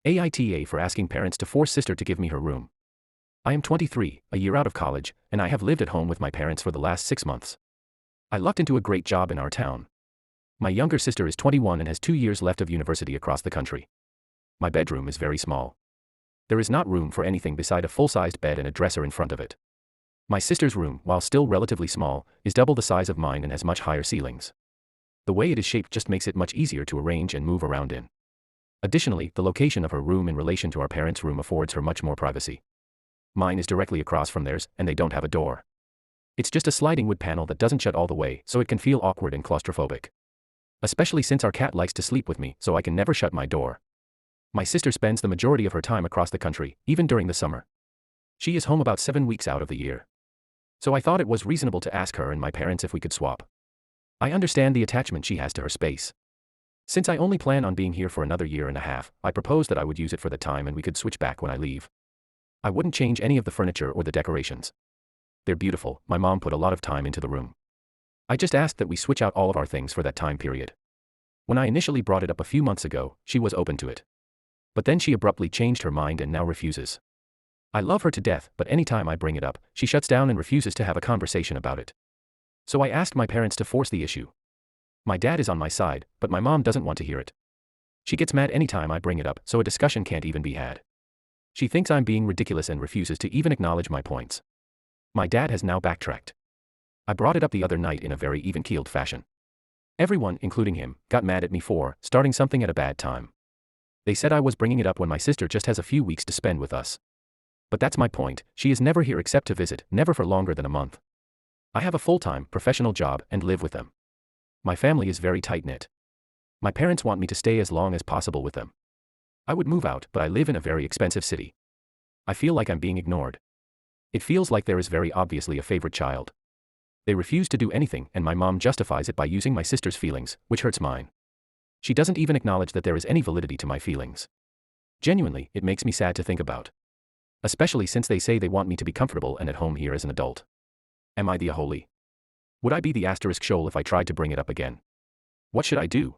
AITA for asking parents to force sister to give me her room. I am 23, a year out of college, and I have lived at home with my parents for the last 6 months. I lucked into a great job in our town. My younger sister is 21 and has 2 years left of university across the country. My bedroom is very small. There is not room for anything beside a full-sized bed and a dresser in front of it. My sister's room, while still relatively small, is double the size of mine and has much higher ceilings. The way it is shaped just makes it much easier to arrange and move around in. Additionally, the location of her room in relation to our parents' room affords her much more privacy. Mine is directly across from theirs, and they don't have a door. It's just a sliding wood panel that doesn't shut all the way, so it can feel awkward and claustrophobic. Especially since our cat likes to sleep with me, so I can never shut my door. My sister spends the majority of her time across the country, even during the summer. She is home about 7 weeks out of the year. So I thought it was reasonable to ask her and my parents if we could swap. I understand the attachment she has to her space. Since I only plan on being here for another year and a half, I proposed that I would use it for the time and we could switch back when I leave. I wouldn't change any of the furniture or the decorations. They're beautiful, my mom put a lot of time into the room. I just asked that we switch out all of our things for that time period. When I initially brought it up a few months ago, she was open to it. But then she abruptly changed her mind and now refuses. I love her to death, but anytime I bring it up, she shuts down and refuses to have a conversation about it. So I asked my parents to force the issue. My dad is on my side, but my mom doesn't want to hear it. She gets mad anytime I bring it up, so a discussion can't even be had. She thinks I'm being ridiculous and refuses to even acknowledge my points. My dad has now backtracked. I brought it up the other night in a very even-keeled fashion. Everyone, including him, got mad at me for starting something at a bad time. They said I was bringing it up when my sister just has a few weeks to spend with us. But that's my point, she is never here except to visit, never for longer than a month. I have a full-time, professional job and live with them. My family is very tight-knit. My parents want me to stay as long as possible with them. I would move out, but I live in a very expensive city. I feel like I'm being ignored. It feels like there is very obviously a favorite child. They refuse to do anything, and my mom justifies it by using my sister's feelings, which hurts mine. She doesn't even acknowledge that there is any validity to my feelings. Genuinely, it makes me sad to think about. Especially since they say they want me to be comfortable and at home here as an adult. Am I the holy? Would I be the asterisk shoal if I tried to bring it up again? What should I do?